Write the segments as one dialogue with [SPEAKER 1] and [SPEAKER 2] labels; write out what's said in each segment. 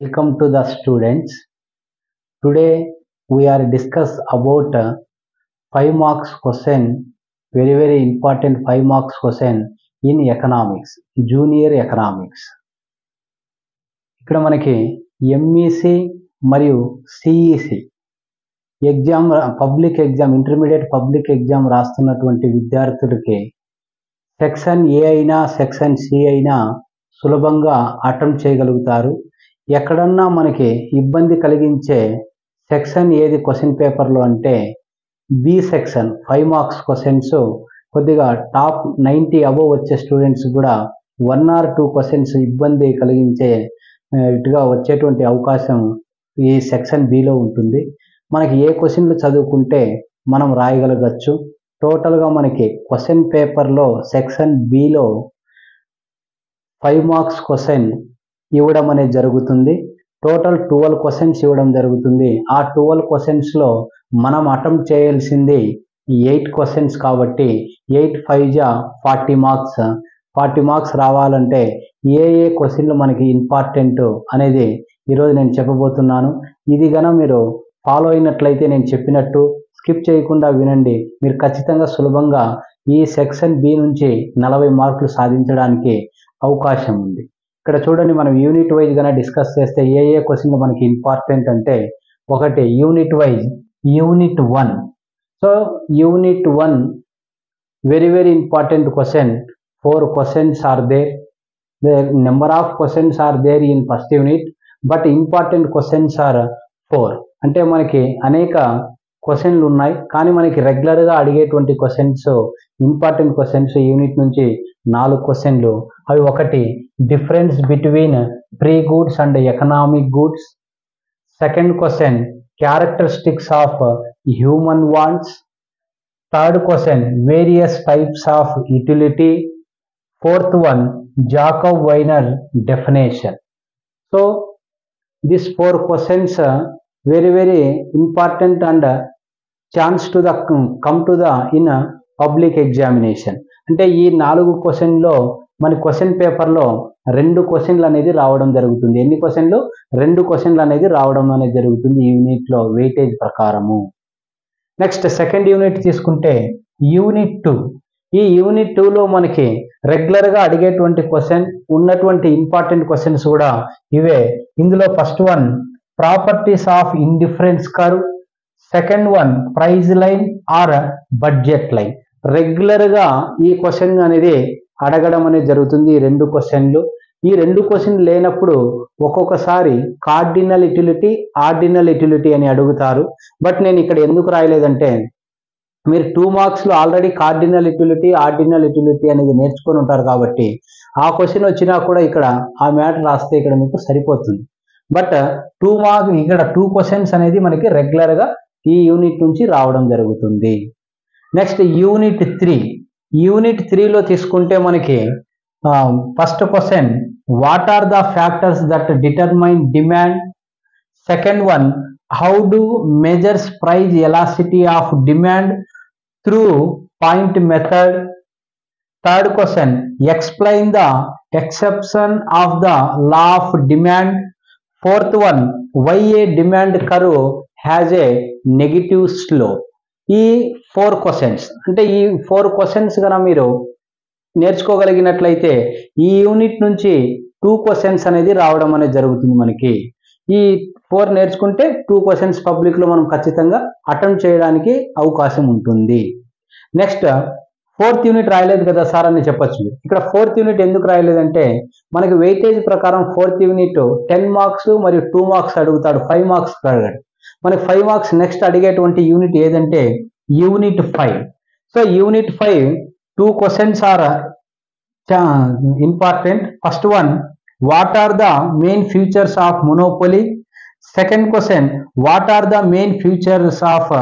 [SPEAKER 1] Welcome to the students. Today we are discuss about 5 marks question, very important 5 marks question in economics, junior economics. ఇక్కడ మనకి MEC మరియు CEC exam public exam intermediate public exam రాస్తున్నటువంటి విద్యార్థులకి section ఏ అయినా section C అయినా సులభంగా attempt చేయగలుగుతారు. ఎక్కడన్నా మనకి ఇబ్బంది కలిగించే సెక్షన్ ఏది క్వశ్చన్ పేపర్లో అంటే బి సెక్షన్ 5 మార్క్స్ క్వశ్చన్స్ కొద్దిగా టాప్ 90 అబోవ్ వచ్చే స్టూడెంట్స్ కూడా 1 or 2 క్వశ్చన్స్ ఇబ్బంది కలిగించే ఇటుగా వచ్చేటువంటి అవకాశం ఈ సెక్షన్ బిలో ఉంటుంది. మనకి ఏ క్వశ్చన్లు చదువుకుంటే మనం రాయగలగచ్చు. టోటల్గా మనకి క్వశ్చన్ పేపర్లో సెక్షన్ బిలో 5 మార్క్స్ క్వశ్చన్ ఇవ్వడం అనేది జరుగుతుంది. టోటల్ 12 క్వశ్చన్స్ ఇవ్వడం జరుగుతుంది. ఆ 12 క్వశ్చన్స్లో మనం అటెంప్ట్ చేయాల్సింది 8 క్వశ్చన్స్ కాబట్టి 8 5 40 మార్క్స్. 40 మార్క్స్ రావాలంటే ఏ క్వశ్చన్లు మనకి ఇంపార్టెంట్ అనేది ఈరోజు నేను చెప్పబోతున్నాను. ఇది గన మీరు ఫాలో అయినట్లయితే నేను చెప్పినట్టు స్కిప్ చేయకుండా వినండి. మీరు ఖచ్చితంగా సులభంగా ఈ సెక్షన్ బి నుంచి 40 మార్కులు సాధించడానికి అవకాశం ఉంది. ఇక్కడ చూడండి, మనం యూనిట్ వైజ్ గానే డిస్కస్ చేస్తే ఏ క్వశ్చన్లు మనకి ఇంపార్టెంట్ అంటే ఒకటి unit wise unit 1. So unit 1 very important question. 4 questions are there. The number of questions are there in first unit, but important questions are 4. అంటే మనకి అనేక క్వశ్చన్లు ఉన్నాయి, కానీ మనకి రెగ్యులర్గా అడిగేటువంటి క్వశ్చన్స్ ఇంపార్టెంట్ క్వశ్చన్స్ యూనిట్ నుంచి 4 క్వశ్చన్లు. అవి ఒకటి difference between free goods and economic goods. Second question characteristics of human wants. Third question various types of utility. Fourth one Jacob Viner definition. So these 4 questions very important and chance to the come to the in a public examination. అంటే ఈ 4 క్వశ్చన్లో మన question పేపర్లో 2 క్వశ్చన్లు అనేది రావడం జరుగుతుంది. ఎన్ని క్వశ్చన్లు? 2 క్వశ్చన్లు అనేది రావడం అనేది జరుగుతుంది ఈ యూనిట్లో వెయిటేజ్ ప్రకారము. నెక్స్ట్ సెకండ్ యూనిట్ తీసుకుంటే యూనిట్ 2. ఈ యూనిట్ 2లో మనకి రెగ్యులర్గా అడిగేటువంటి క్వశ్చన్ ఉన్నటువంటి ఇంపార్టెంట్ క్వశ్చన్స్ కూడా ఇవే. ఇందులో first one properties of indifference curve. Second one price line or budget line. రెగ్యులర్గా ఈ క్వశ్చన్ అనేది అడగడం అనేది జరుగుతుంది. ఈ 2 క్వశ్చన్లు. ఈ 2 క్వశ్చన్లు లేనప్పుడు ఒక్కొక్కసారి కార్డినల్ యూటిలిటీ ఆర్డినల్ యూటిలిటీ అని అడుగుతారు. బట్ నేను ఇక్కడ ఎందుకు రాయలేదంటే మీరు 2 మార్క్స్లో already cardinal utility ordinal utility అనేది నేర్చుకొని ఉంటారు కాబట్టి ఆ క్వశ్చన్ వచ్చినా కూడా ఇక్కడ ఆ మ్యాటర్ రాస్తే ఇక్కడ మీకు సరిపోతుంది. బట్ 2 మార్క్స్ ఇక్కడ 2 క్వశ్చన్స్ అనేది మనకి రెగ్యులర్గా ఈ యూనిట్ నుంచి రావడం జరుగుతుంది. Next unit 3. యూనిట్ 3లో తీసుకుంటే మనకి first question what are the factors that determine demand. Second one how do measures price elasticity of demand through point method. Third question explain the exception of the law of demand. Fourth one why a demand curve has a negative slope. ఈ 4 questions అంటే ఈ 4 questions కన్నా మీరు నేర్చుకోగలిగినట్లయితే ఈ unit నుంచి 2 questions అనేది రావడం అనేది జరుగుతుంది. మనకి ఈ 4 నేర్చుకుంటే 2 క్వశ్చన్స్ పబ్లిక్లో మనం ఖచ్చితంగా అటెంప్ట్ చేయడానికి అవకాశం ఉంటుంది. నెక్స్ట్ 4th యూనిట్ రాయలేదు కదా సార్ అని చెప్పచ్చు. ఇక్కడ 4th యూనిట్ ఎందుకు రాయలేదంటే మనకి వెయిటేజ్ ప్రకారం 4th యూనిట్ 10 మార్క్స్ మరియు 2 మార్క్స్ అడుగుతాడు, 5 మార్క్స్ అడగాడు. మనకి 5 మార్క్స్ నెక్స్ట్ అడిగేటువంటి యూనిట్ ఏదంటే unit 5. So unit 5 2 questions are important. First one what are the main features of monopoly. Second question what are the main features of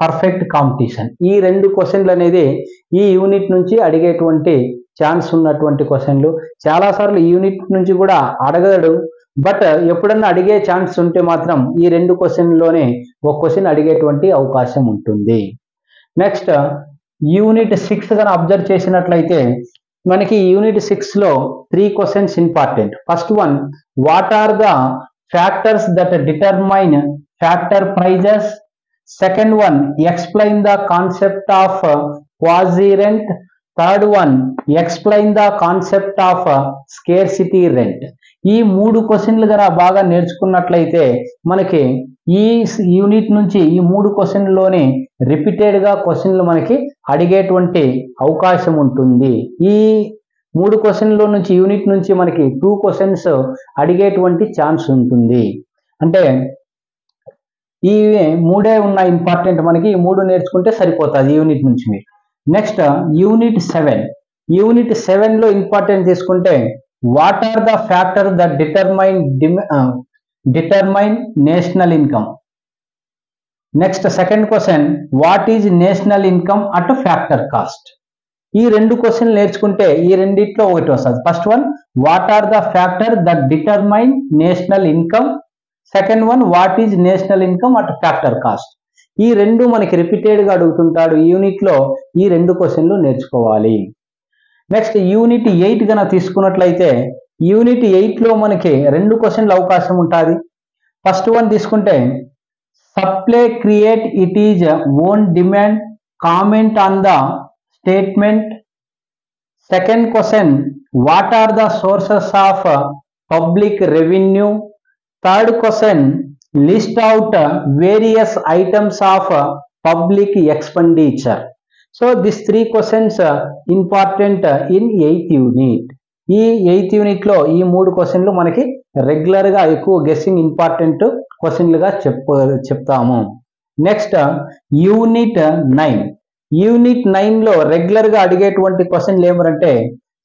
[SPEAKER 1] perfect competition. ఈ 2 క్వశ్చన్లు అనేది ఈ యూనిట్ నుంచి అడిగేటువంటి ఛాన్స్ ఉన్నటువంటి క్వశ్చన్లు. చాలాసార్లు ఈ యూనిట్ నుంచి కూడా అడగడు, బట్ ఎప్పుడన్నా అడిగే ఛాన్స్ ఉంటే మాత్రం ఈ 2 క్వశ్చన్లోనే ఒక క్వశ్చన్ అడిగేటువంటి అవకాశం ఉంటుంది. నెక్స్ట్ యూనిట్ 6 కనుక అబ్జర్వ్ చేసినట్లయితే మనకి యూనిట్ 6లో 3 questions important. First one what are the factors that determine factor prices. Second one, explain the concept of quasi rent. Third one, explain the concept of scarcity rent. ఈ 3 క్వశ్చన్లు గన బాగా నేర్చుకున్నట్లయితే మనకి ఈ యూనిట్ నుంచి ఈ 3 క్వశ్చన్లోనే రిపీటెడ్గా క్వశ్చన్లు మనకి అడిగేటువంటి అవకాశం ఉంటుంది. ఈ 3 క్వశ్చన్ల నుంచి యూనిట్ నుంచి మనకి 2 క్వశ్చన్స్ అడిగేటువంటి ఛాన్స్ ఉంటుంది. అంటే ఈ 3 ఉన్న ఇంపార్టెంట్, మనకి ఈ 3 నేర్చుకుంటే సరిపోతుంది యూనిట్ నుంచి మీరు. Next unit 7. యూనిట్ 7లో ఇంపార్టెంట్ తీసుకుంటే what are the factor that determine national income. Next second question, what is national income at factor cost. ఈ 2 క్వశ్చన్లు నేర్చుకుంటే ఈ రెండిట్లో ఒకటి వస్తుంది. First one, what are the factor that determine national income. Second one, what is national income at factor cost. ఈ 2 మనకి రిపీటెడ్గా అడుగుతుంటాడు ఈ యూనిట్లో. ఈ 2 క్వశ్చన్లు నేర్చుకోవాలి. నెక్స్ట్ యూనిట్ 8 గన తీసుకున్నట్లయితే యూనిట్ 8లో మనకి 2 క్వశ్చన్లు అవకాశం ఉంటుంది. ఫస్ట్ వన్ తీసుకుంటే supply create it is own demand, comment on the statement. Second question, what are the sources of public revenue. Third question, list out various items of public expenditure. So this 3 questions important in 8th unit. ఈ 8th యూనిట్లో ఈ 3 క్వశ్చన్లు మనకి రెగ్యులర్గా ఎక్కువ guessing important క్వశ్చన్లుగా చెప్తాము. Next unit 9. Unit 9లో రెగ్యులర్గా అడిగేటువంటి క్వశ్చన్లు ఏమంటే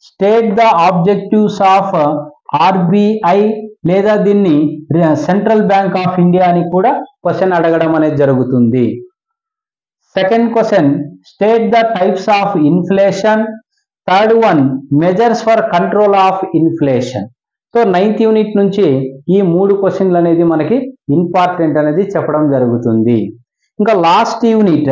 [SPEAKER 1] state the objectives of RBI, లేదా దీన్ని సెంట్రల్ బ్యాంక్ ఆఫ్ ఇండియా అని కూడా క్వశ్చన్ అడగడం అనేది జరుగుతుంది. Second question, state the types of inflation. Third one, measures for control of inflation. So 9th unit నుంచి ఈ 3 క్వశ్చన్లు అనేది మనకి ఇంపార్టెంట్ అనేది చెప్పడం జరుగుతుంది. ఇంకా లాస్ట్ యూనిట్,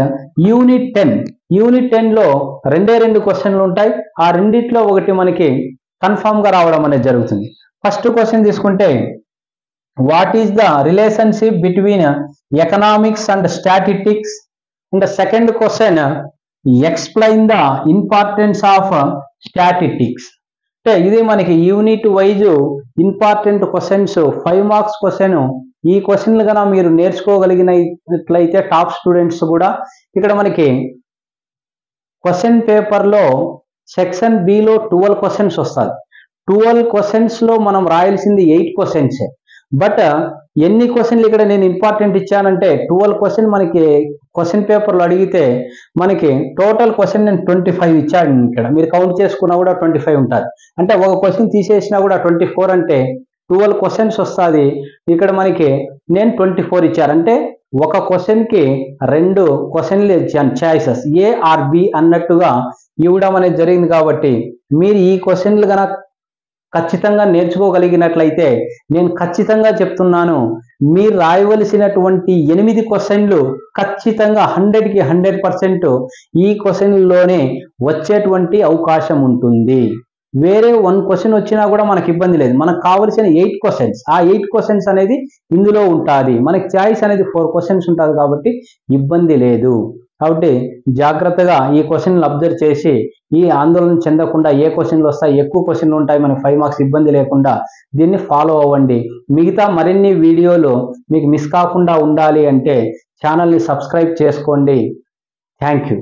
[SPEAKER 1] యూనిట్ 10. యూనిట్ 10లో 2 క్వశ్చన్లు ఉంటాయి. ఆ రెండిట్లో ఒకటి మనకి కన్ఫామ్గా రావడం అనేది జరుగుతుంది. ఫస్ట్ క్వశ్చన్ తీసుకుంటే what is the relationship between economics and statistics. And second question, explain the importance of statistics. అంటే ఇది మనకి unit wise important questions, 5 marks question. ఈ క్వశ్చన్లు కన్నా మీరు నేర్చుకోగలిగినట్లయితే టాప్ స్టూడెంట్స్ కూడా ఇక్కడ మనకి క్వశ్చన్ పేపర్లో సెక్షన్ బిలో 12 క్వశ్చన్స్ వస్తుంది. 12 క్వశ్చన్స్లో మనం రాయాల్సింది 8 క్వశ్చన్సే. బట్ ఎన్ని క్వశ్చన్లు ఇక్కడ నేను ఇంపార్టెంట్ ఇచ్చానంటే 12 క్వశ్చన్ మనకి క్వశ్చన్ పేపర్లో అడిగితే మనకి టోటల్ క్వశ్చన్ నేను 25 ఇచ్చాను. ఇక్కడ మీరు కౌంట్ చేసుకున్నా కూడా 25 ఉంటుంది. అంటే ఒక క్వశ్చన్ తీసేసినా కూడా 24 అంటే 12 క్వశ్చన్స్ వస్తుంది. ఇక్కడ మనకి నేను 24 ఇచ్చాను. అంటే ఒక క్వశ్చన్కి 2 క్వశ్చన్లు ఇచ్చాను, చాయిసెస్ ఏ ఆర్ బి అన్నట్టుగా ఇవ్వడం అనేది జరిగింది. కాబట్టి మీరు ఈ క్వశ్చన్లు కనుక ఖచ్చితంగా నేర్చుకోగలిగినట్లయితే నేను ఖచ్చితంగా చెప్తున్నాను, మీరు రాయవలసినటువంటి 8 క్వశ్చన్లు ఖచ్చితంగా 100కి 100% ఈ క్వశ్చన్లోనే వచ్చేటువంటి అవకాశం ఉంటుంది. వేరే 1 క్వశ్చన్ వచ్చినా కూడా మనకి ఇబ్బంది లేదు. మనకు కావలసిన 8 క్వశ్చన్స్, ఆ 8 క్వశ్చన్స్ అనేది ఇందులో ఉంటుంది. మనకి చాయిస్ అనేది 4 క్వశ్చన్స్ ఉంటుంది కాబట్టి ఇబ్బంది లేదు. కాబట్టి జాగ్రత్తగా ఈ క్వశ్చన్లు అబ్జర్వ్ చేసి ఈ ఆందోళన చెందకుండా ఏ క్వశ్చన్లు వస్తాయి, ఎక్కువ క్వశ్చన్లు ఉంటాయి, మనకి 5 మార్క్స్ ఇబ్బంది లేకుండా దీన్ని ఫాలో అవ్వండి. మిగతా మరిన్ని వీడియోలు మీకు మిస్ కాకుండా ఉండాలి అంటే ఛానల్ని సబ్స్క్రైబ్ చేసుకోండి. Thank you.